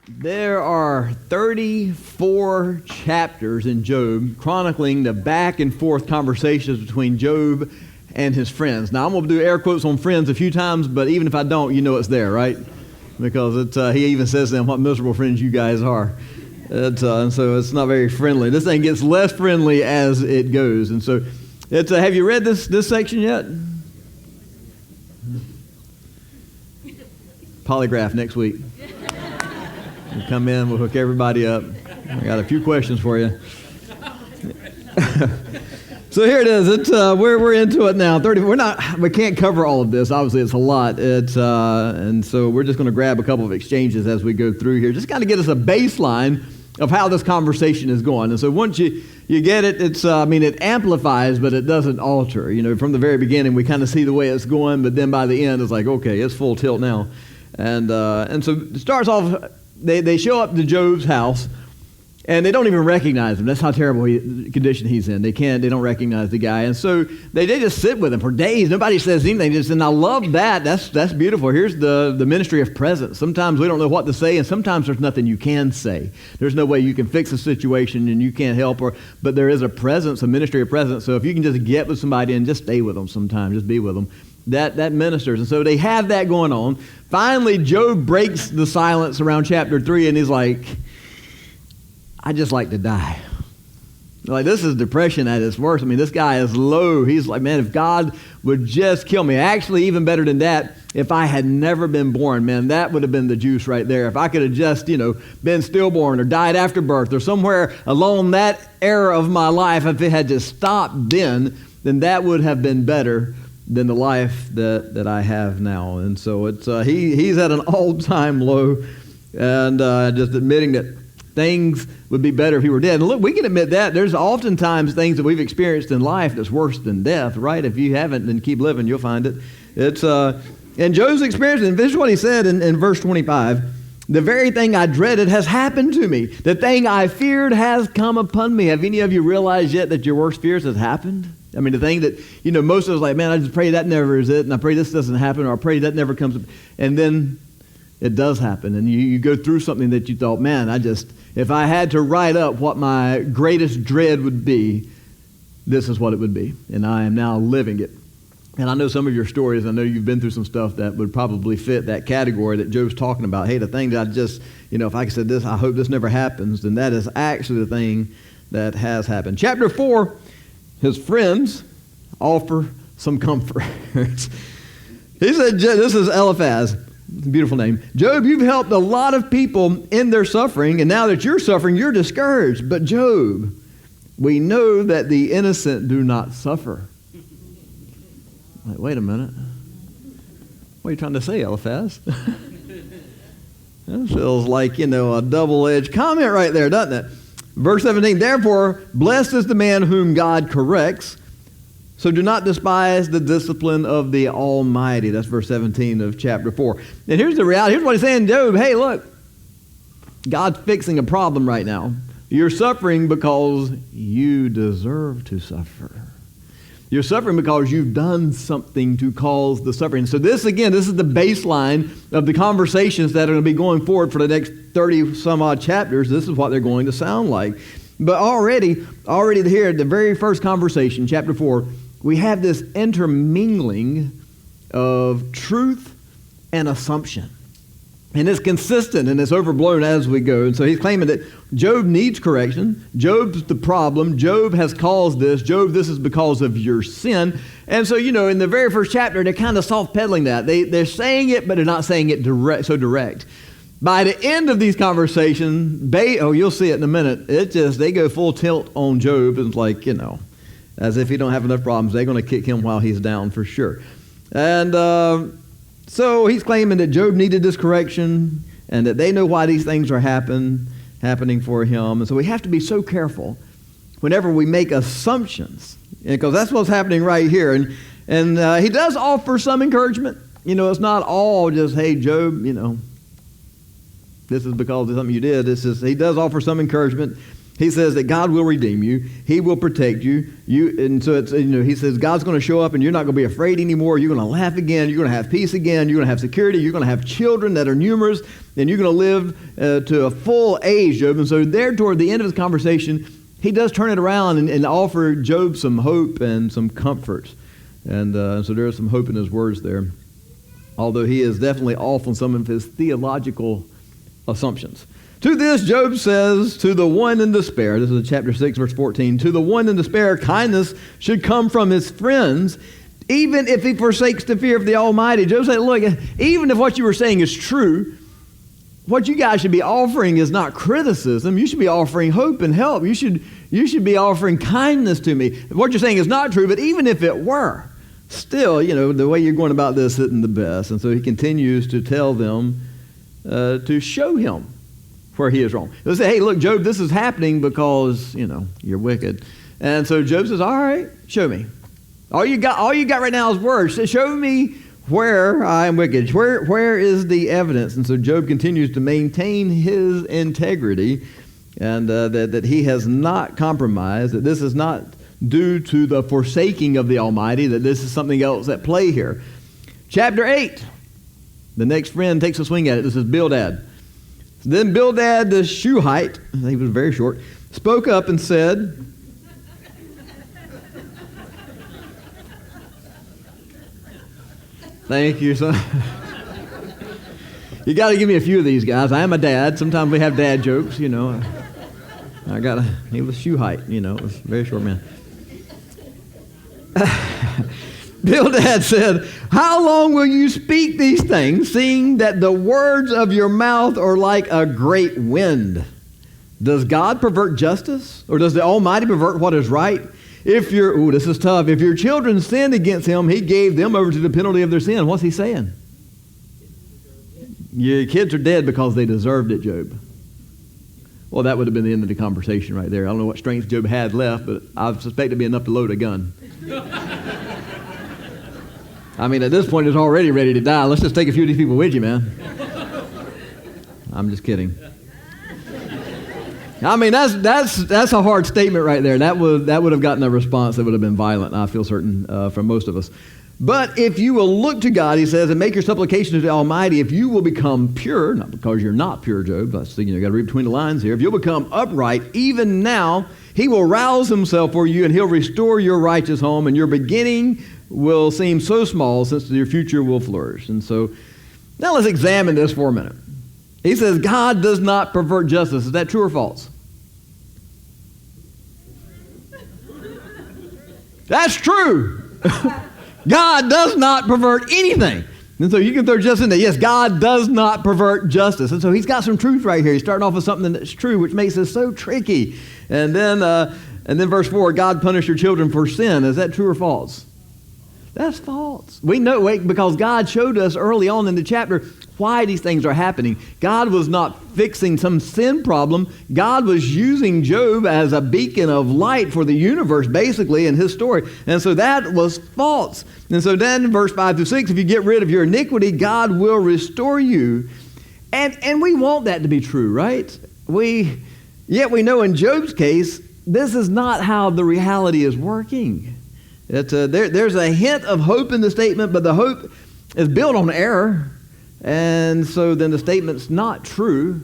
There are 34 chapters in Job chronicling the back and forth conversations between Job and his friends. Now, I'm going to do air quotes on friends a few times, but even if I don't, you know it's there, right? Because he even says to them, what miserable friends you guys are. And so it's not very friendly. This thing gets less friendly as it goes. And so, have you read this section yet? Polygraph next week. We'll come in, we'll hook everybody up. I got a few questions for you. So here it is. We're into it now. We can't cover all of this. Obviously, it's a lot. And so we're just going to grab a couple of exchanges as we go through here, just kind of get us a baseline of how this conversation is going. And so once you get it, it amplifies, but it doesn't alter. You know, from the very beginning, we kind of see the way it's going, but then by the end, it's like, okay, it's full tilt now. And so it starts off. They show up to Job's house, and they don't even recognize him. That's how terrible condition he's in. They don't recognize the guy. And so they just sit with him for days. Nobody says anything. And I love that. That's beautiful. Here's the ministry of presence. Sometimes we don't know what to say, and sometimes there's nothing you can say. There's no way you can fix a situation, and you can't help. But there is a presence, a ministry of presence. So if you can just get with somebody and just stay with them sometimes, just be with them, that ministers. And so they have that going on. Finally, Job breaks the silence around chapter 3, and he's like, I just like to die. Like, this is depression at its worst. I mean, this guy is low. He's like, man, if God would just kill me. Actually, even better than that, if I had never been born, man, that would have been the juice right there. If I could have just, been stillborn or died after birth or somewhere along that era of my life, if it had just stopped then that would have been better than the life that I have now. And so he's at an all-time low, and just admitting that things would be better if he were dead. And look, we can admit that. There's oftentimes things that we've experienced in life that's worse than death, right? If you haven't, then keep living, you'll find it. And Job's experience, and this is what he said in verse 25, the very thing I dreaded has happened to me. The thing I feared has come upon me. Have any of you realized yet that your worst fears has happened? I mean, the thing that, most of us like, man, I just pray that never is it, and I pray this doesn't happen, or I pray that never comes, and then it does happen, and you go through something that you thought, man, if I had to write up what my greatest dread would be, this is what it would be, and I am now living it. And I know some of your stories, I know you've been through some stuff that would probably fit that category that Job's talking about. Hey, the thing that I just, if I said this, I hope this never happens, then that is actually the thing that has happened. Chapter 4, his friends offer some comfort. He said, this is Eliphaz, beautiful name. Job, you've helped a lot of people in their suffering, and now that you're suffering, you're discouraged. But Job, we know that the innocent do not suffer. Like, wait a minute. What are you trying to say, Eliphaz? That feels like, a double-edged comment right there, doesn't it? Verse 17, therefore, blessed is the man whom God corrects, so do not despise the discipline of the Almighty. That's verse 17 of chapter 4. And here's the reality. Here's what he's saying, Job, hey, look, God's fixing a problem right now. You're suffering because you deserve to suffer. You're suffering because you've done something to cause the suffering. So this is the baseline of the conversations that are going to be going forward for the next 30 some odd chapters. This is what they're going to sound like. But already here at the very first conversation, chapter 4, we have this intermingling of truth and assumption. And it's consistent and it's overblown as we go. And so he's claiming that Job needs correction. Job's the problem. Job has caused this. Job, this is because of your sin. And so, in the very first chapter, they're kind of soft-pedaling that. They're saying it, but they're not saying it direct. By the end of these conversations, you'll see it in a minute, they go full tilt on Job. And it's like, as if he don't have enough problems, they're going to kick him while he's down for sure. And so he's claiming that Job needed this correction and that they know why these things are happening for him. And so we have to be so careful whenever we make assumptions, because that's what's happening right here. And he does offer some encouragement. It's not all just, hey, Job, this is because of something you did. He does offer some encouragement. He says that God will redeem you. He will protect you. And so it's, he says God's going to show up and you're not going to be afraid anymore. You're going to laugh again. You're going to have peace again. You're going to have security. You're going to have children that are numerous. And you're going to live to a full age, Job. And so there toward the end of his conversation, he does turn it around and offer Job some hope and some comfort. And so there is some hope in his words there. Although he is definitely off on some of his theological assumptions. To this, Job says, to the one in despair, this is chapter 6, verse 14, to the one in despair, kindness should come from his friends, even if he forsakes the fear of the Almighty. Job said, look, even if what you were saying is true, what you guys should be offering is not criticism. You should be offering hope and help. You should be offering kindness to me. What you're saying is not true, but even if it were, still, the way you're going about this isn't the best. And so he continues to tell them to show him where he is wrong. They'll say, hey, look, Job, this is happening because, you're wicked. And so Job says, all right, show me. All you got right now is words. So show me where I am wicked. Where is the evidence? And so Job continues to maintain his integrity and that he has not compromised, that this is not due to the forsaking of the Almighty, that this is something else at play here. Chapter 8, the next friend takes a swing at it. This is Bildad. Then Bildad the Shuhite, I think it was very short, spoke up and said, thank you, son. You got to give me a few of these guys. I am a dad. Sometimes we have dad jokes, he was Shuhite, it was a very short man. Bildad said, how long will you speak these things, seeing that the words of your mouth are like a great wind? Does God pervert justice? Or does the Almighty pervert what is right? This is tough. If your children sinned against him, he gave them over to the penalty of their sin. What's he saying? Your kids are dead because they deserved it, Job. Well, that would have been the end of the conversation right there. I don't know what strength Job had left, but I suspect it'd be enough to load a gun. I mean, at this point, it's already ready to die. Let's just take a few of these people with you, man. I'm just kidding. I mean, that's a hard statement right there. That would have gotten a response that would have been violent, I feel certain, from most of us. But if you will look to God, he says, and make your supplication to the Almighty, if you will become pure, not because you're not pure, Job, that's, you got to read between the lines here. If you'll become upright, even now, he will rouse himself for you, and he'll restore your righteous home, and your beginning will seem so small, since your future will flourish. And so, now let's examine this for a minute. He says, God does not pervert justice. Is that true or false? That's true. God does not pervert anything. And so you can throw justice in there. Yes, God does not pervert justice. And so he's got some truth right here. He's starting off with something that's true, which makes this so tricky. And then verse 4, God punished your children for sin. Is that true or false? That's false. We know because God showed us early on in the chapter why these things are happening. God was not fixing some sin problem. God was using Job as a beacon of light for the universe, basically, in his story. And so that was false. And so then, verse 5 through 6, if you get rid of your iniquity, God will restore you. And we want that to be true, right? Yet we know in Job's case, this is not how the reality is working. There's a hint of hope in the statement, but the hope is built on error. And so then the statement's not true.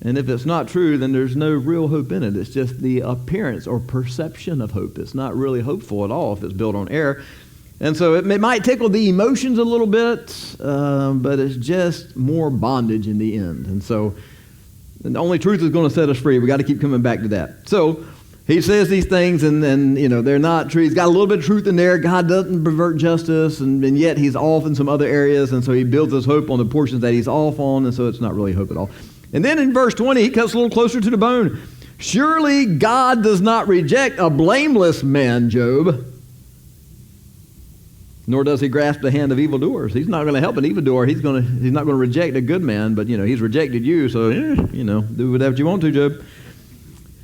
And if it's not true, then there's no real hope in it. It's just the appearance or perception of hope. It's not really hopeful at all if it's built on error. And so it might tickle the emotions a little bit, but it's just more bondage in the end. And so the only truth is going to set us free. We've got to keep coming back to that. So he says these things, and they're not true. He's got a little bit of truth in there. God doesn't pervert justice, and yet he's off in some other areas, and so he builds his hope on the portions that he's off on, and so it's not really hope at all. And then in verse 20, he cuts a little closer to the bone. Surely God does not reject a blameless man, Job, nor does he grasp the hand of evildoers. He's not going to help an evildoer. He's not going to reject a good man, but he's rejected you, so do whatever you want to, Job.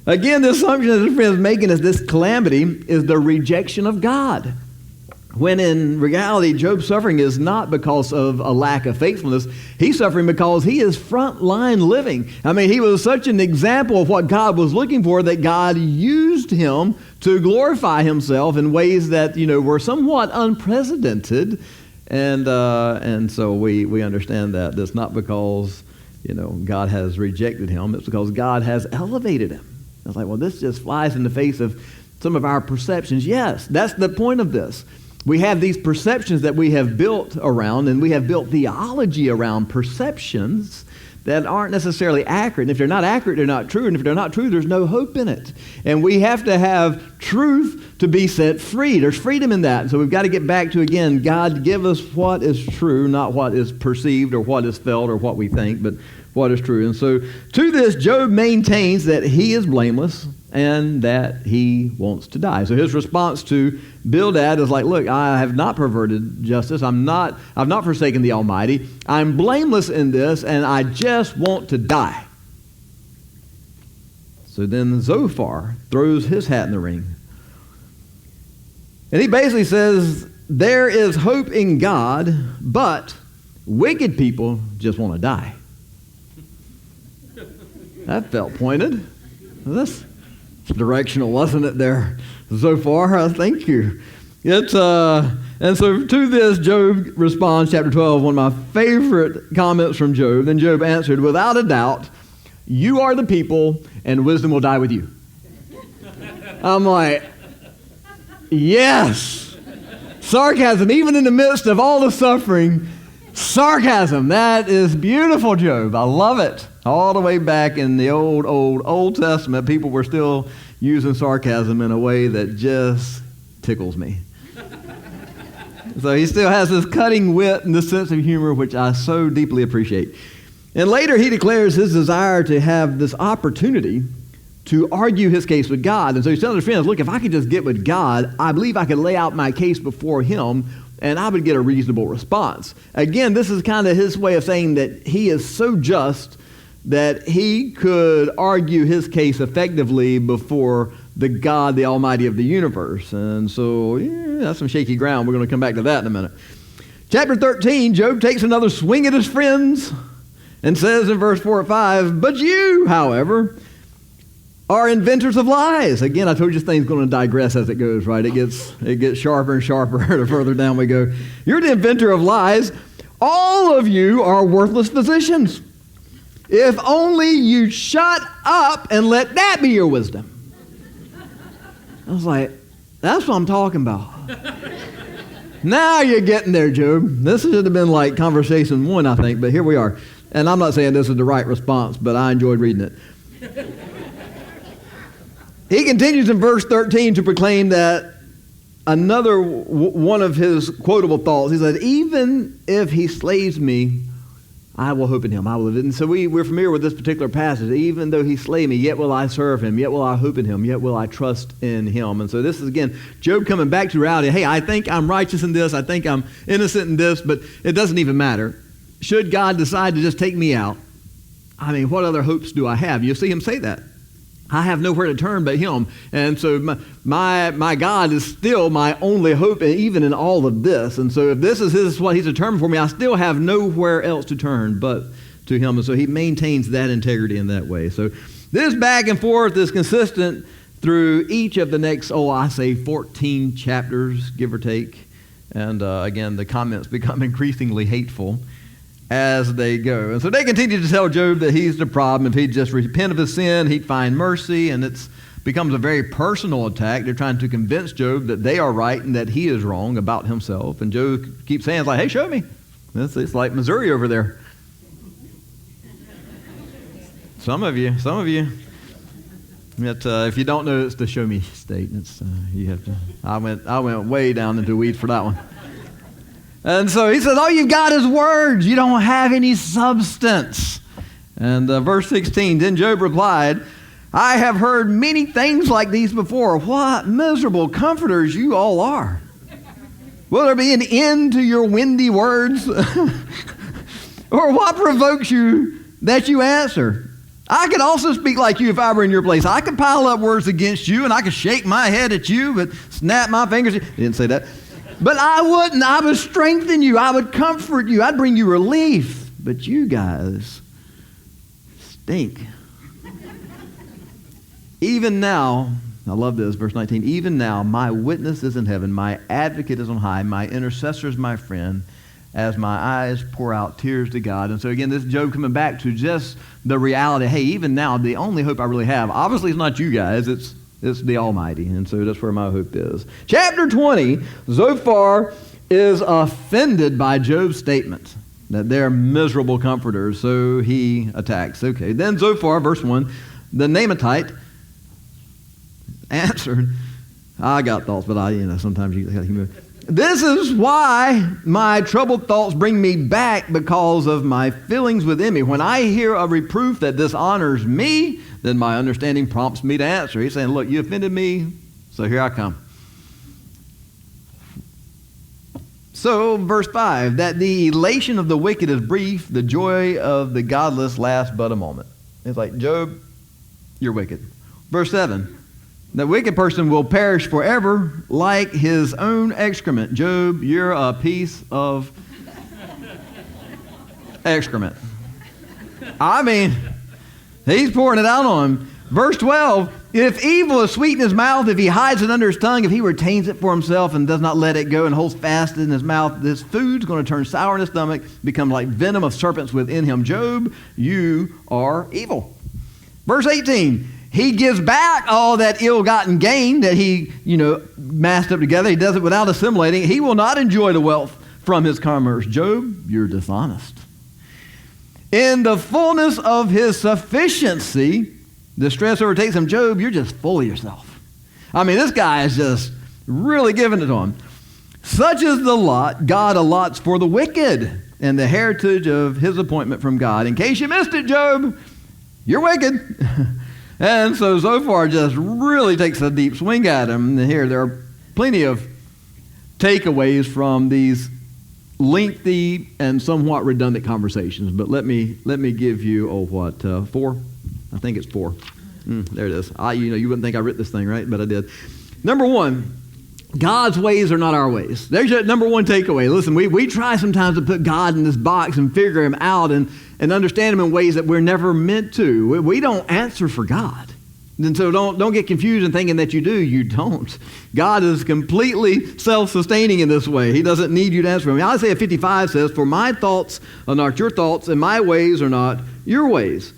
Again, the assumption that his friend is making is this calamity is the rejection of God. When in reality, Job's suffering is not because of a lack of faithfulness. He's suffering because he is frontline living. I mean, he was such an example of what God was looking for that God used him to glorify himself in ways that, were somewhat unprecedented. And so we understand that. That's not because, God has rejected him. It's because God has elevated him. It's like, well, this just flies in the face of some of our perceptions. Yes, that's the point of this. We have these perceptions that we have built around, and we have built theology around perceptions that aren't necessarily accurate. And if they're not accurate, they're not true. And if they're not true, there's no hope in it. And we have to have truth to be set free. There's freedom in that. So we've got to get back to, again, God, give us what is true, not what is perceived or what is felt or what we think, but what is true. And so to this, Job maintains that he is blameless and that he wants to die. So his response to Bildad is like, look, I have not perverted justice. I've not forsaken the Almighty. I'm blameless in this, and I just want to die. So then Zophar throws his hat in the ring. And he basically says, there is hope in God, but wicked people just want to die. That felt pointed. That's directional, wasn't it there? Zophar, thank you. And so to this, Job responds, chapter 12, one of my favorite comments from Job. Then Job answered, without a doubt, you are the people, and wisdom will die with you. I'm like, yes. Sarcasm, even in the midst of all the suffering, sarcasm. That is beautiful, Job. I love it. All the way back in the Old Testament, people were still using sarcasm in a way that just tickles me. So he still has this cutting wit and this sense of humor, which I so deeply appreciate. And later he declares his desire to have this opportunity to argue his case with God. And so he's telling his friends, look, if I could just get with God, I believe I could lay out my case before him and I would get a reasonable response. Again, this is kind of his way of saying that he is so just that he could argue his case effectively before the God, the Almighty of the universe. And so, that's some shaky ground. We're going to come back to that in a minute. Chapter 13, Job takes another swing at his friends and says in verse 4 or 5, but you, however, are inventors of lies. Again, I told you this thing's going to digress as it goes, right? It gets sharper and sharper the further down we go. You're the inventor of lies. All of you are worthless physicians. If only you shut up and let that be your wisdom. I was like, that's what I'm talking about. Now you're getting there, Job. This should have been like conversation 1, I think, but here we are. And I'm not saying this is the right response, but I enjoyed reading it. He continues in verse 13 to proclaim that another one of his quotable thoughts. He said, even if he slays me, I will hope in him. I will live. And so we're familiar with this particular passage. Even though he slay me, yet will I serve him. Yet will I hope in him. Yet will I trust in him. And so this is, again, Job coming back to reality. Hey, I think I'm righteous in this. I think I'm innocent in this, but it doesn't even matter. Should God decide to just take me out, I mean, what other hopes do I have? You'll see him say that. I have nowhere to turn but him. And so my God is still my only hope, even in all of this. And so if this is what he's determined for me, I still have nowhere else to turn but to him. And so he maintains that integrity in that way. So this back and forth is consistent through each of the next, 14 chapters, give or take. And again, the comments become increasingly hateful as they go. And so they continue to tell Job that he's the problem. If he'd just repent of his sin, he'd find mercy. And it becomes a very personal attack. They're trying to convince Job that they are right and that he is wrong about himself. And Job keeps saying, it's like, hey, show me. It's like Missouri over there. Some of you. If you don't know, it's the show me state. You have to. I went way down into the weeds for that one. And so he says, all you've got is words. You don't have any substance. And verse 16, then Job replied, I have heard many things like these before. What miserable comforters you all are. Will there be an end to your windy words? Or what provokes you that you answer? I could also speak like you if I were in your place. I could pile up words against you, and I could shake my head at you, but snap my fingers. He didn't say that. But I wouldn't. I would strengthen you. I would comfort you. I'd bring you relief. But you guys stink. Even now, I love this, verse 19, even now my witness is in heaven, my advocate is on high, my intercessor is my friend, as my eyes pour out tears to God. And so again, this is Job coming back to just the reality, hey, even now, the only hope I really have, obviously it's not you guys, it's the Almighty. And so that's where my hope is. Chapter 20, Zophar is offended by Job's statement that they're miserable comforters, so he attacks. Okay, then Zophar, verse 1, the Naamatite, answered, I got thoughts, but sometimes you got to move. This is why my troubled thoughts bring me back because of my feelings within me. When I hear a reproof that dishonors me, then my understanding prompts me to answer. He's saying, look, you offended me, so here I come. So, verse 5, that the elation of the wicked is brief, the joy of the godless lasts but a moment. It's like, Job, you're wicked. Verse 7, the wicked person will perish forever like his own excrement. Job, you're a piece of excrement. I mean, he's pouring it out on him. Verse 12, if evil is sweet in his mouth, if he hides it under his tongue, if he retains it for himself and does not let it go and holds fast in his mouth, this food's going to turn sour in his stomach, become like venom of serpents within him. Job, you are evil. Verse 18, he gives back all that ill-gotten gain that he, massed up together. He does it without assimilating. He will not enjoy the wealth from his commerce. Job, you're dishonest. In the fullness of his sufficiency, distress overtakes him. Job, you're just full of yourself. I mean, this guy is just really giving it to him. Such is the lot God allots for the wicked and the heritage of his appointment from God. In case you missed it, Job, you're wicked. And so Zophar just really takes a deep swing at him. And here, there are plenty of takeaways from these lengthy and somewhat redundant conversations. But let me give you, 4? I think it's 4. There it is. You wouldn't think I wrote this thing, right? But I did. Number 1, God's ways are not our ways. There's your number 1 takeaway. Listen, we try sometimes to put God in this box and figure him out and understand him in ways that we're never meant to. We don't answer for God. And so don't get confused in thinking that you do. You don't. God is completely self-sustaining in this way. He doesn't need you to answer for him. Isaiah 55 says, for my thoughts are not your thoughts, and my ways are not your ways.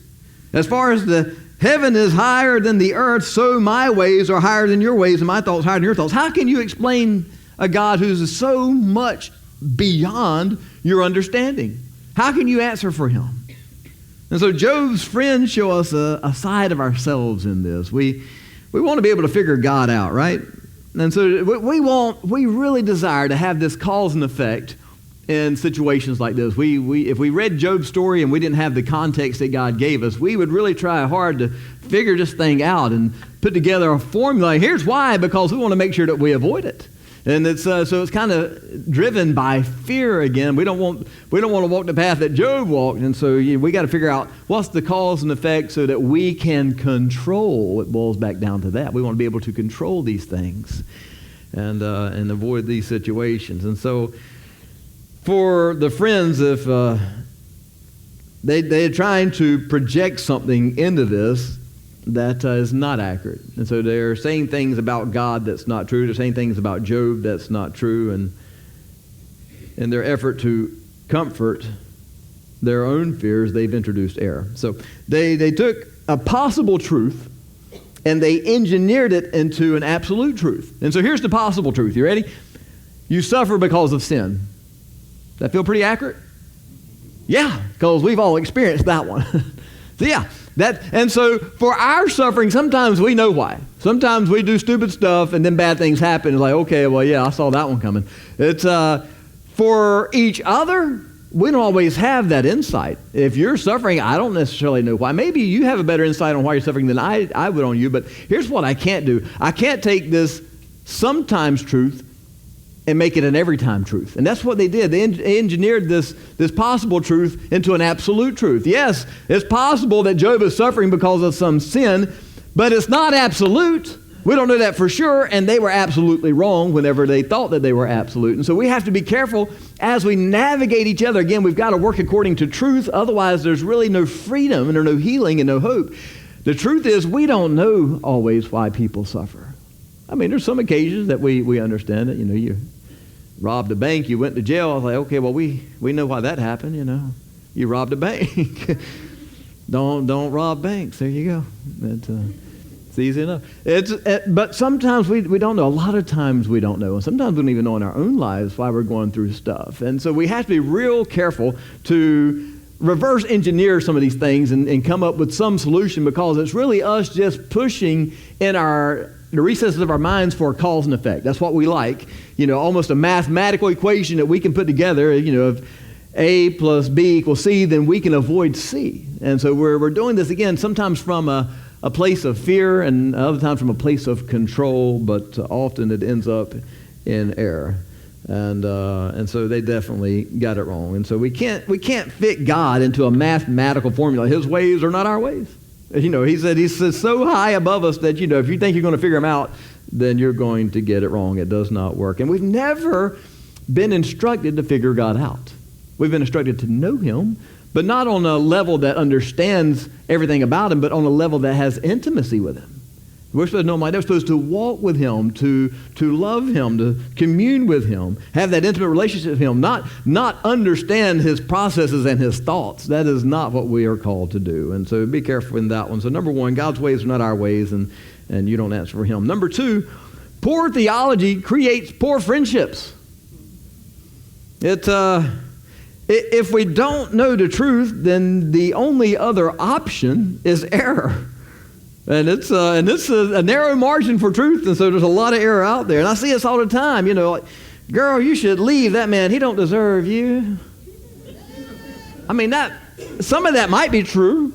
As far as the heaven is higher than the earth, so my ways are higher than your ways, and my thoughts higher than your thoughts. How can you explain a God who's so much beyond your understanding? How can you answer for him? And so Job's friends show us a side of ourselves in this. We want to be able to figure God out, right? And so we really desire to have this cause and effect in situations like this. If we read Job's story and we didn't have the context that God gave us, we would really try hard to figure this thing out and put together a formula. Here's why, because we want to make sure that we avoid it. And it's so it's kind of driven by fear again. We don't want to walk the path that Job walked, and so we got to figure out what's the cause and effect so that we can control. It boils back down to that. We want to be able to control these things and avoid these situations. And so for the friends, if they're trying to project something into this that is not accurate. And so they're saying things about God that's not true. They're saying things about Job that's not true. And in their effort to comfort their own fears, they've introduced error. So they took a possible truth and they engineered it into an absolute truth. And so here's the possible truth. You ready? You suffer because of sin. Does that feel pretty accurate? Yeah, because we've all experienced that one. So yeah. And so for our suffering, sometimes we know why. Sometimes we do stupid stuff and then bad things happen. It's like, okay, well, yeah, I saw that one coming. It's for each other, we don't always have that insight. If you're suffering, I don't necessarily know why. Maybe you have a better insight on why you're suffering than I would on you, but here's what I can't do. I can't take this sometimes truth and make it an every time truth. And that's what they did. They engineered this possible truth into an absolute truth. Yes, it's possible that Job is suffering because of some sin, but it's not absolute. We don't know that for sure, and they were absolutely wrong whenever they thought that they were absolute. And so we have to be careful as we navigate each other. Again, we've got to work according to truth. Otherwise, there's really no freedom and there's no healing and no hope. The truth is we don't know always why people suffer. I mean, there's some occasions that we understand it. You robbed a bank, you went to jail. I was like, okay, well, we know why that happened, You robbed a bank. Don't rob banks. There you go. It's easy enough. But sometimes we don't know. A lot of times we don't know. And sometimes we don't even know in our own lives why we're going through stuff. And so we have to be real careful to reverse engineer some of these things and come up with some solution, because it's really us just pushing in the recesses of our minds for a cause and effect. That's what we like. Almost a mathematical equation that we can put together, if A plus B equals C, then we can avoid C. And so we're doing this, again, sometimes from a place of fear and other times from a place of control, but often it ends up in error. And so they definitely got it wrong. And so we can't fit God into a mathematical formula. His ways are not our ways. He said he's so high above us that, if you think you're going to figure him out, then you're going to get it wrong. It does not work. And we've never been instructed to figure God out. We've been instructed to know him, but not on a level that understands everything about him, but on a level that has intimacy with him. We're supposed to know him like that. We're supposed to walk with him, to love him, to commune with him, have that intimate relationship with him, not understand his processes and his thoughts. That is not what we are called to do. And so be careful in that one. So number one, God's ways are not our ways, and you don't answer for him. Number two, poor theology creates poor friendships. If we don't know the truth, then the only other option is error. And it's a narrow margin for truth, and so there's a lot of error out there. And I see this all the time, like, girl, you should leave that man. He don't deserve you. I mean, some of that might be true.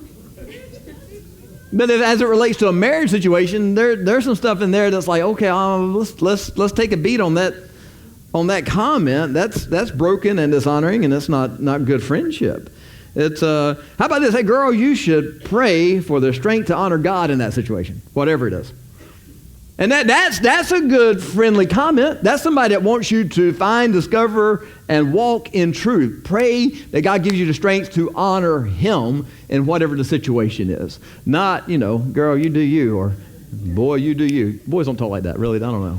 But as it relates to a marriage situation, there's some stuff in there that's like, okay, let's take a beat on that comment. That's broken and dishonoring, and it's not good friendship. It's how about this? Hey, girl, you should pray for the strength to honor God in that situation, whatever it is. And that's a good friendly comment. That's somebody that wants you to find, discover, and walk in truth. Pray that God gives you the strength to honor him in whatever the situation is. Not, girl, you do you, or boy, you do you. Boys don't talk like that, really. I don't know.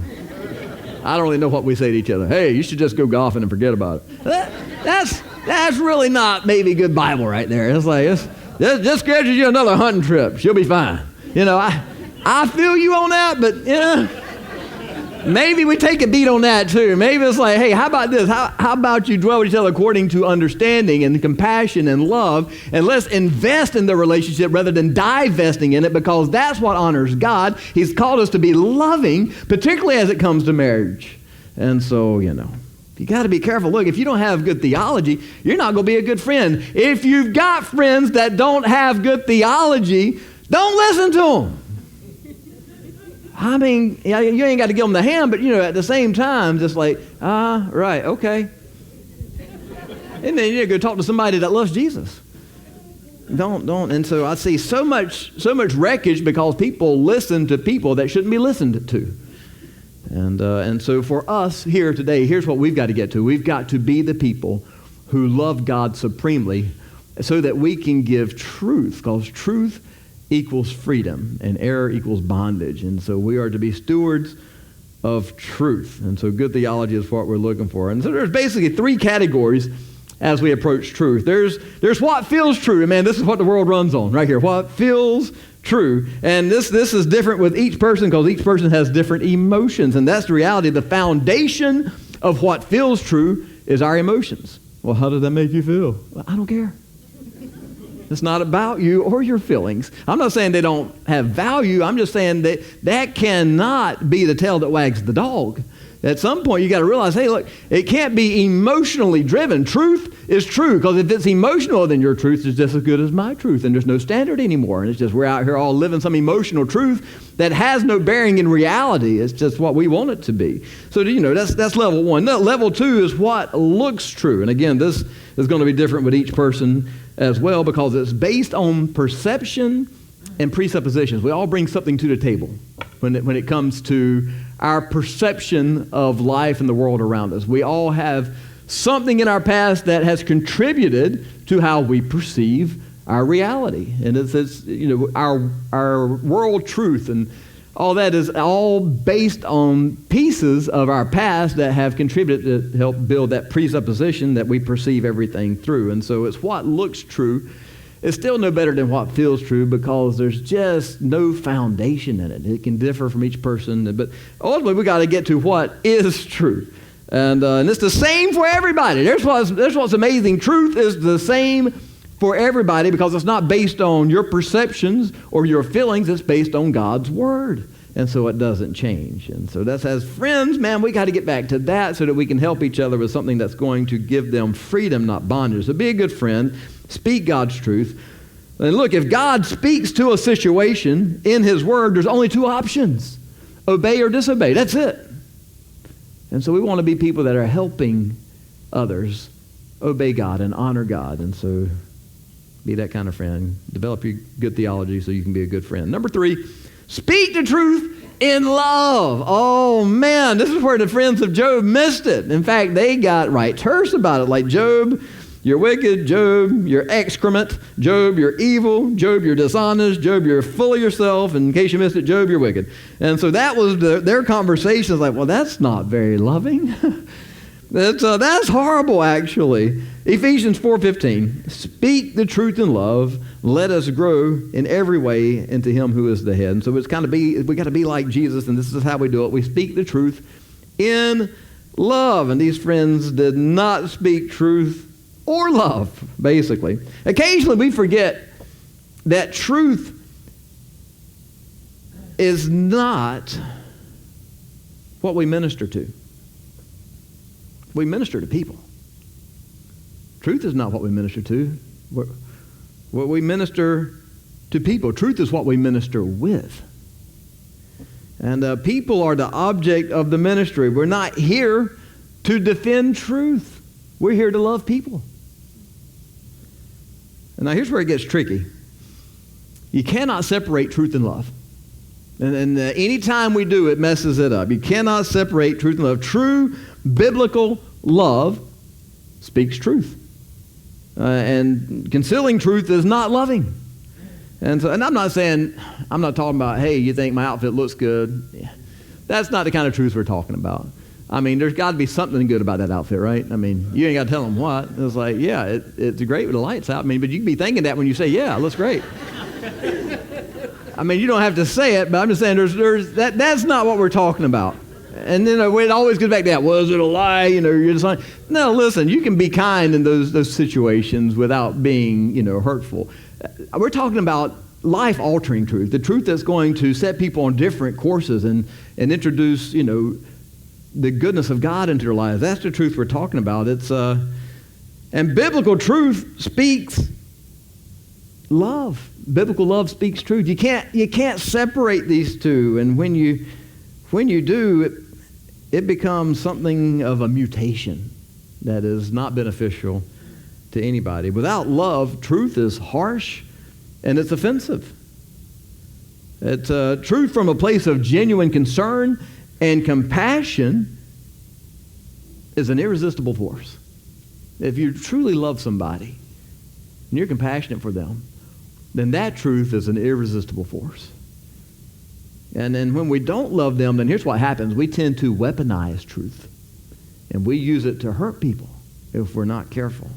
I don't really know what we say to each other. Hey, you should just go golfing and forget about it. That's really not maybe good Bible right there. It's like, just schedule you another hunting trip. She'll be fine. I feel you on that, but maybe we take a beat on that too. Maybe it's like, hey, how about this? How about you dwell with each other according to understanding and compassion and love, and let's invest in the relationship rather than divesting in it, because that's what honors God. He's called us to be loving, particularly as it comes to marriage. And so, you got to be careful. Look, if you don't have good theology, you're not going to be a good friend. If you've got friends that don't have good theology, don't listen to them. I mean, you ain't got to give them the hand, but, at the same time, just like, right, okay. And then you go talk to somebody that loves Jesus. Don't. And so I see so much wreckage because people listen to people that shouldn't be listened to. And so for us here today, here's what we've got to get to. We've got to be the people who love God supremely so that we can give truth, because truth equals freedom and error equals bondage. And so we are to be stewards of truth. And so good theology is what we're looking for. And so there's basically three categories as we approach truth. There's what feels true. And man, this is what the world runs on right here. What feels true. And this is different with each person because each person has different emotions. And that's the reality. The foundation of what feels true is our emotions. Well, how does that make you feel? Well, I don't care. It's not about you or your feelings. I'm not saying they don't have value. I'm just saying that cannot be the tail that wags the dog. At some point, you got to realize, hey, look, it can't be emotionally driven. Truth is true, because if it's emotional, then your truth is just as good as my truth, and there's no standard anymore. And it's just we're out here all living some emotional truth that has no bearing in reality. It's just what we want it to be. So, that's level one. Now, level two is what looks true. And again, this is going to be different with each person as well, because it's based on perception and presuppositions. We all bring something to the table when it comes to our perception of life and the world around us. We all have something in our past that has contributed to how we perceive our reality. And it's our world truth and all that is all based on pieces of our past that have contributed to help build that presupposition that we perceive everything through. And so it's what looks true. It's still no better than what feels true because there's just no foundation in it. It can differ from each person, but ultimately we got to get to what is true. And it's the same for everybody. There's what's amazing. Truth is the same for everybody because it's not based on your perceptions or your feelings. It's based on God's Word. And so it doesn't change. And so that's, as friends, man, we got to get back to that so that we can help each other with something that's going to give them freedom, not bondage. So be a good friend. Speak God's truth. And look, if God speaks to a situation in His Word, there's only two options: obey or disobey. That's it. And so we want to be people that are helping others obey God and honor God. And so be that kind of friend. Develop your good theology so you can be a good friend. Number 3, speak the truth in love. Oh, man, this is where the friends of Job missed it. In fact, they got right terse about it. Like, Job, you're wicked. Job, you're excrement. Job, you're evil. Job, you're dishonest. Job, you're full of yourself. And in case you missed it, Job, you're wicked. And so that was their conversation. Like, well, that's not very loving. That's horrible, actually. Ephesians 4:15, speak the truth in love. Let us grow in every way into Him who is the head. And so we got to be like Jesus, and this is how we do it. We speak the truth in love. And these friends did not speak truth or love, basically. Occasionally we forget that truth is not what we minister to. We minister to people. Truth is not what we minister to. What we minister to people. Truth is what we minister with. And people are the object of the ministry. We're not here to defend truth. We're here to love people. And now here's where it gets tricky. You cannot separate truth and love. And any time we do, it messes it up. You cannot separate truth and love. True biblical love speaks truth. And concealing truth is not loving. And I'm not talking about, hey, you think my outfit looks good. Yeah. That's not the kind of truth we're talking about. I mean, there's got to be something good about that outfit, right? I mean, you ain't got to tell them what. It's like, yeah, it's great with the lights out. I mean, but you can be thinking that when you say, yeah, it looks great. I mean, you don't have to say it, but I'm just saying that's not what we're talking about. And then it always goes back to that. Was it a lie? You're just like, no, listen, you can be kind in those situations without being, hurtful. We're talking about life-altering truth, the truth that's going to set people on different courses and introduce, the goodness of God into their lives. That's the truth we're talking about. And biblical truth speaks love. Biblical love speaks truth. You can't separate these two. And when you do, it becomes something of a mutation that is not beneficial to anybody. Without love, truth is harsh and it's offensive. It's truth from a place of genuine concern and compassion is an irresistible force. If you truly love somebody and you're compassionate for them, then that truth is an irresistible force. And then when we don't love them, then here's what happens. We tend to weaponize truth. And we use it to hurt people if we're not careful.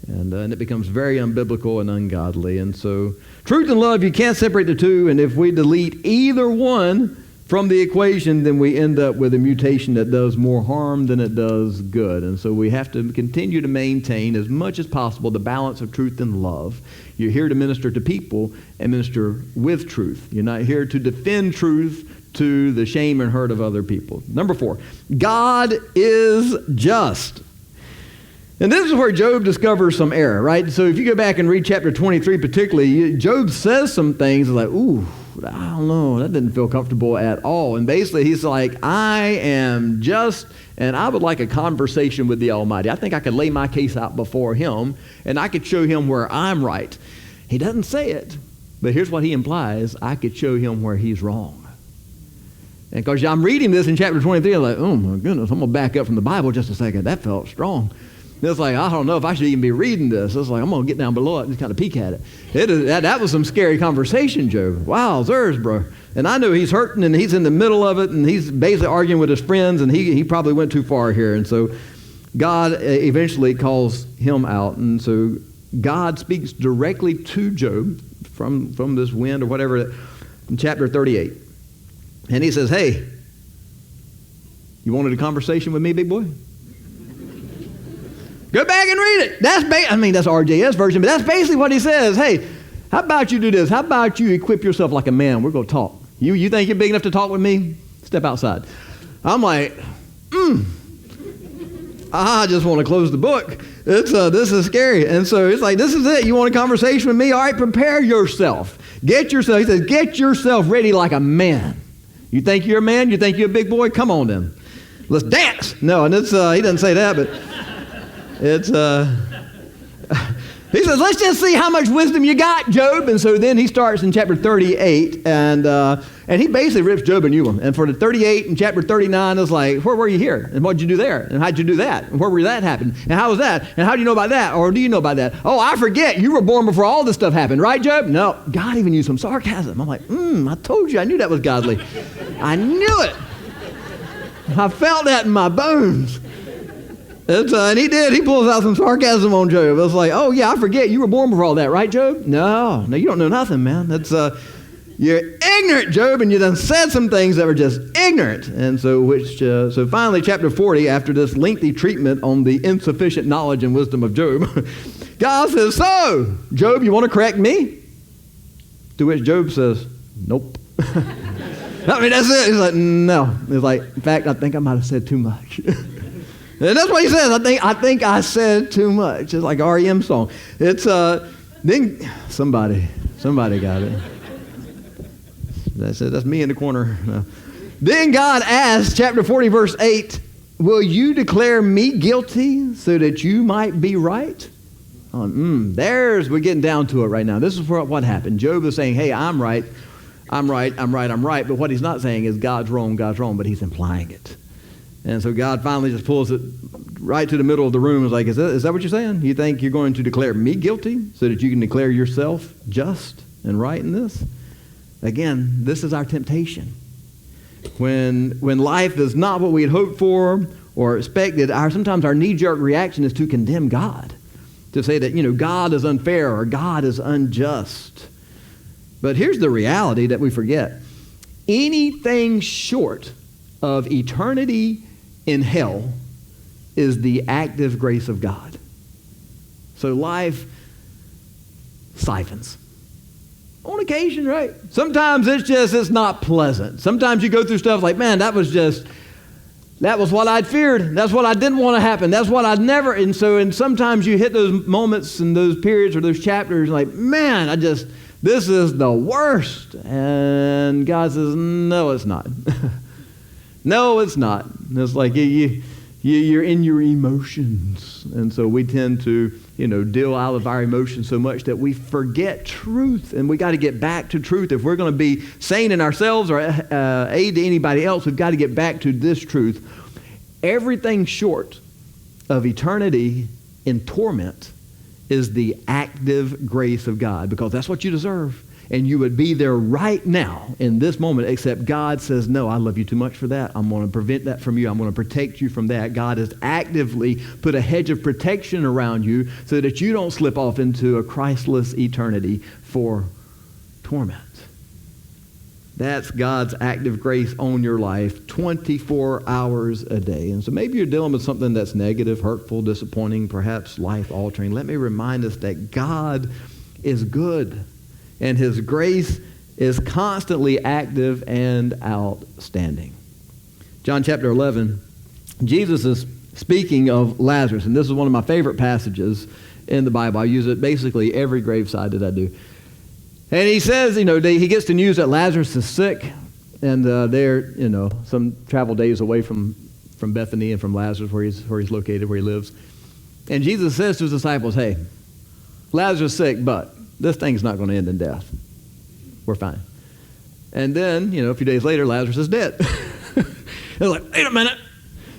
And it becomes very unbiblical and ungodly. And so truth and love, you can't separate the two. And if we delete either one from the equation, then we end up with a mutation that does more harm than it does good. And so we have to continue to maintain as much as possible the balance of truth and love. You're here to minister to people and minister with truth. You're not here to defend truth to the shame and hurt of other people. Number 4, God is just. And this is where Job discovers some error, right? So if you go back and read chapter 23 particularly, Job says some things like, ooh, I don't know, that didn't feel comfortable at all. And basically he's like, I am just, and I would like a conversation with the Almighty. I think I could lay my case out before Him, and I could show Him where I'm right. He doesn't say it, But here's what he implies. I could show him where he's wrong. And because I'm reading this in chapter 23, I'm like, oh my goodness, I'm going to back up from the Bible just a second. That felt strong. It's like, I don't know if I should even be reading this. It's like, I'm going to get down below it and just kind of peek at it. That was some scary conversation, Job. Wow, there's, bro. And I know he's hurting and he's in the middle of it and he's basically arguing with his friends and he probably went too far here. And so God eventually calls him out. And so God speaks directly to Job from this wind or whatever in chapter 38. And he says, hey, you wanted a conversation with me, big boy? Go back and read it. That's RJS version, but that's basically what he says. Hey, how about you do this? How about you equip yourself like a man? We're going to talk. You think you're big enough to talk with me? Step outside. I'm like, I just want to close the book. This is scary. And so it's like, this is it. You want a conversation with me? All right, prepare yourself. He says, get yourself ready like a man. You think you're a man? You think you're a big boy? Come on then. Let's dance. No, and it's he doesn't say that, but it's he says, let's just see how much wisdom you got, Job. And so then he starts in chapter 38, and he basically rips Job a new one. And for the 38 and chapter 39, it's like, where were you here? And what did you do there? And how did you do that? And where were that happen? And how was that? And how do you know about that? Or do you know about that? Oh, I forget. You were born before all this stuff happened, right, Job? No. God even used some sarcasm. I'm like, I told you. I knew that was godly. I knew it. I felt that in my bones. And he did. He pulls out some sarcasm on Job. It's like, oh, yeah, I forget. You were born before all that, right, Job? No, you don't know nothing, man. You're ignorant, Job, and you done said some things that were just ignorant. And so finally, chapter 40, after this lengthy treatment on the insufficient knowledge and wisdom of Job, God says, so, Job, you want to correct me? To which Job says, nope. I mean, that's it. He's like, no. He's like, in fact, I think I might have said too much. And that's what he says. I think I said too much. It's like REM song. It's then somebody got it. That's it. That's me in the corner. No. Then God asks, chapter 40, verse 8, will you declare me guilty so that you might be right? We're getting down to it right now. This is what happened. Job is saying, hey, I'm right. But what he's not saying is God's wrong, but he's implying it. And so God finally just pulls it right to the middle of the room. Is like, is that what you're saying? You think you're going to declare me guilty so that you can declare yourself just and right in this? Again, this is our temptation. When life is not what we had hoped for or expected, sometimes our knee-jerk reaction is to condemn God. To say that, God is unfair or God is unjust. But here's the reality that we forget. Anything short of eternity in hell is the active grace of God. So life siphons. On occasion, right? Sometimes it's not pleasant. Sometimes you go through stuff like, man, that was what I'd feared. That's what I didn't want to happen. That's what I'd never, and sometimes you hit those moments and those periods or those chapters like, man, this is the worst. And God says, no, it's not. No, it's not. It's like you're in your emotions. And so we tend to, deal out of our emotions so much that we forget truth. And we got to get back to truth. If we're going to be sane in ourselves or aid to anybody else, we've got to get back to this truth. Everything short of eternity in torment is the active grace of God, because that's what you deserve. And you would be there right now in this moment, except God says, no, I love you too much for that. I'm going to prevent that from you. I'm going to protect you from that. God has actively put a hedge of protection around you so that you don't slip off into a Christless eternity for torment. That's God's active grace on your life 24 hours a day. And so maybe you're dealing with something that's negative, hurtful, disappointing, perhaps life-altering. Let me remind us that God is good. And his grace is constantly active and outstanding. John chapter 11, Jesus is speaking of Lazarus. And this is one of my favorite passages in the Bible. I use it basically every graveside that I do. And he says, he gets the news that Lazarus is sick. And they're, some travel days away from Bethany and from Lazarus where he's located, where he lives. And Jesus says to his disciples, hey, Lazarus is sick, but this thing's not going to end in death. We're fine. And then, a few days later, Lazarus is dead. They're like, wait a minute.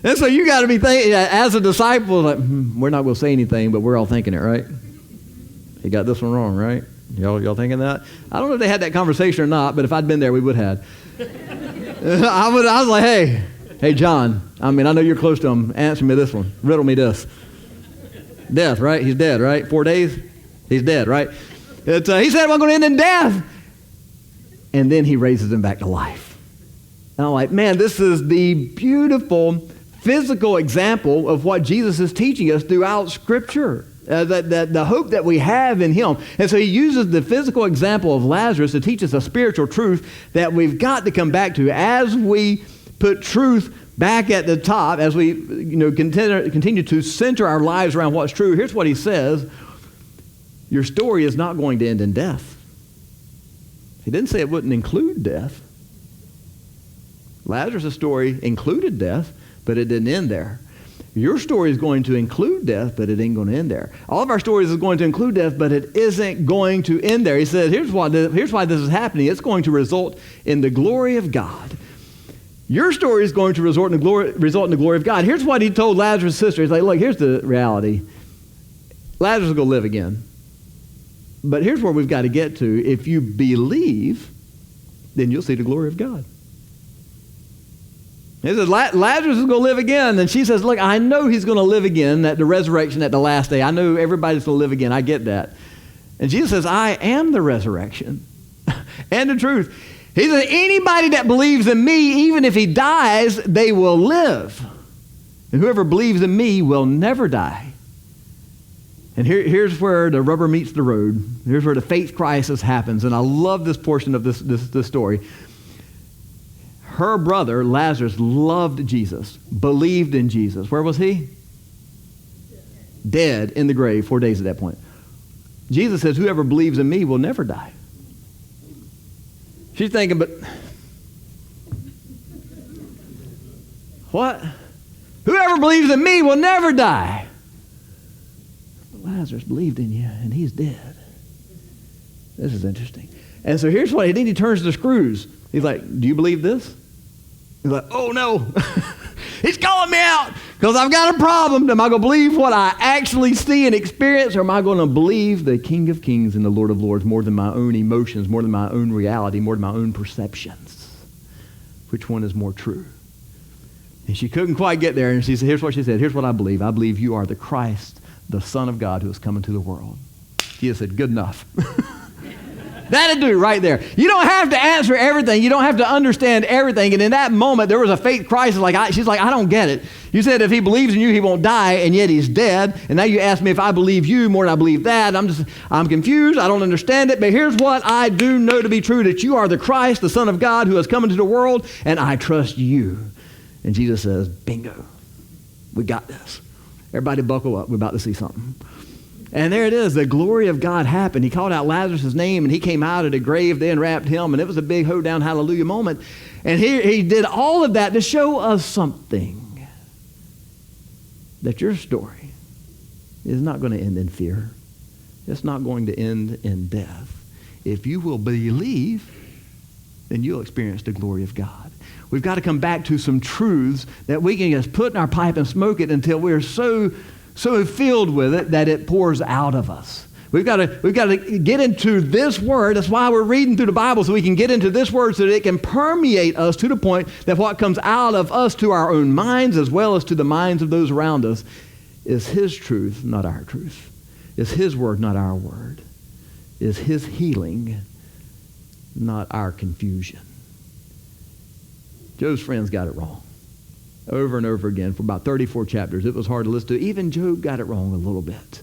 And so you got to be thinking, as a disciple, like, we're not going to say anything, but we're all thinking it, right? He got this one wrong, right? Y'all thinking that? I don't know if they had that conversation or not, but if I'd been there, we would have. I was like, hey, John, I know you're close to him. Answer me this one. Riddle me this. Death, right? He's dead, right? 4 days? He's dead, right? He said, I'm going to end in death. And then he raises him back to life. And I'm like, man, this is the beautiful physical example of what Jesus is teaching us throughout Scripture. The hope that we have in him. And so he uses the physical example of Lazarus to teach us a spiritual truth that we've got to come back to as we put truth back at the top, as we continue to center our lives around what's true. Here's what he says. Your story is not going to end in death. He didn't say it wouldn't include death. Lazarus' story included death, but it didn't end there. Your story is going to include death, but it ain't going to end there. All of our stories is going to include death, but it isn't going to end there. He said, here's why this is happening. It's going to result in the glory of God. Your story is going to result in the glory of God. Here's what he told Lazarus' sister. He's like, look, here's the reality. Lazarus will go live again. But here's where we've got to get to. If you believe, then you'll see the glory of God. He says, Lazarus is going to live again. And she says, look, I know he's going to live again at the resurrection at the last day. I know everybody's going to live again. I get that. And Jesus says, I am the resurrection and the truth. He says, anybody that believes in me, even if he dies, they will live. And whoever believes in me will never die. And here's where the rubber meets the road. Here's where the faith crisis happens. And I love this portion of this story. Her brother, Lazarus, loved Jesus, believed in Jesus. Where was he? Dead in the grave, 4 days at that point. Jesus says, whoever believes in me will never die. She's thinking, but what? Whoever believes in me will never die. But Lazarus believed in you, and he's dead. This is interesting. And so here's what, then he turns the screws. He's like, do you believe this? He's like, oh no, he's calling me out because I've got a problem. Am I going to believe what I actually see and experience, or am I going to believe the King of Kings and the Lord of Lords more than my own emotions, more than my own reality, more than my own perceptions? Which one is more true? And she couldn't quite get there, and she said, here's what she said. Here's what I believe. I believe you are the Christ, the Son of God who has come into the world. Jesus said, good enough. That'll do right there. You don't have to answer everything. You don't have to understand everything. And in that moment, there was a faith crisis. She's like, I don't get it. You said if he believes in you, he won't die, and yet he's dead. And now you ask me if I believe you more than I believe that. I'm confused. I don't understand it. But here's what I do know to be true, that you are the Christ, the Son of God, who has come into the world, and I trust you. And Jesus says, bingo. We got this. Everybody buckle up. We're about to see something. And there it is. The glory of God happened. He called out Lazarus' name, and he came out of the grave. They unwrapped him, and it was a big hoedown hallelujah moment. And he did all of that to show us something. That your story is not going to end in fear. It's not going to end in death. If you will believe, then you'll experience the glory of God. We've got to come back to some truths that we can just put in our pipe and smoke it until we're so filled with it that it pours out of us. We've got to get into this word. That's why we're reading through the Bible, so we can get into this word so that it can permeate us to the point that what comes out of us to our own minds as well as to the minds of those around us is his truth, not our truth. Is his word, not our word. Is his healing, not our confusion. Job's friends got it wrong. Over and over again for about 34 chapters. It was hard to listen to. Even Job got it wrong a little bit.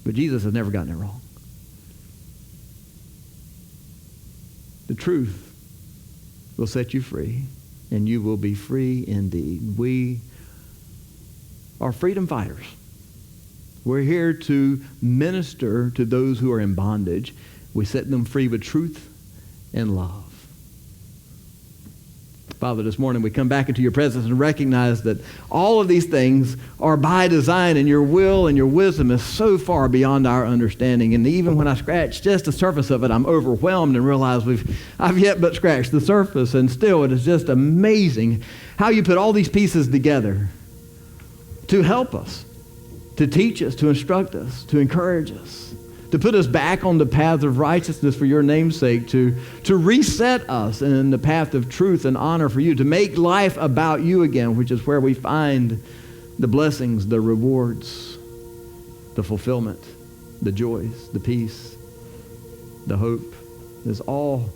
But Jesus has never gotten it wrong. The truth will set you free, and you will be free indeed. We are freedom fighters. We're here to minister to those who are in bondage. We set them free with truth and love. Father, this morning we come back into your presence and recognize that all of these things are by design, and your will and your wisdom is so far beyond our understanding. And even when I scratch just the surface of it, I'm overwhelmed and realize I've yet but scratched the surface. And still, it is just amazing how you put all these pieces together to help us, to teach us, to instruct us, to encourage us, to put us back on the path of righteousness for your name's sake, to reset us in the path of truth and honor for you, to make life about you again, which is where we find the blessings, the rewards, the fulfillment, the joys, the peace, the hope. Is all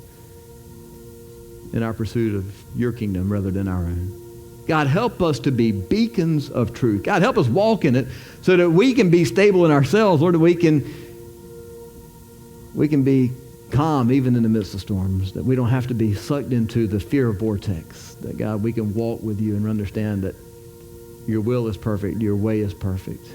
in our pursuit of your kingdom rather than our own. God, help us to be beacons of truth. God, help us walk in it so that we can be stable in ourselves, Lord, that we can be calm even in the midst of storms, that we don't have to be sucked into the fear vortex, that, God, we can walk with you and understand that your will is perfect, your way is perfect,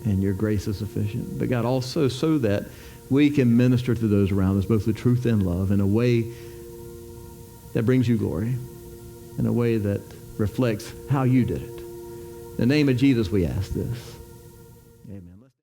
and your grace is sufficient. But, God, also so that we can minister to those around us, both with truth and love, in a way that brings you glory, in a way that reflects how you did it. In the name of Jesus, we ask this.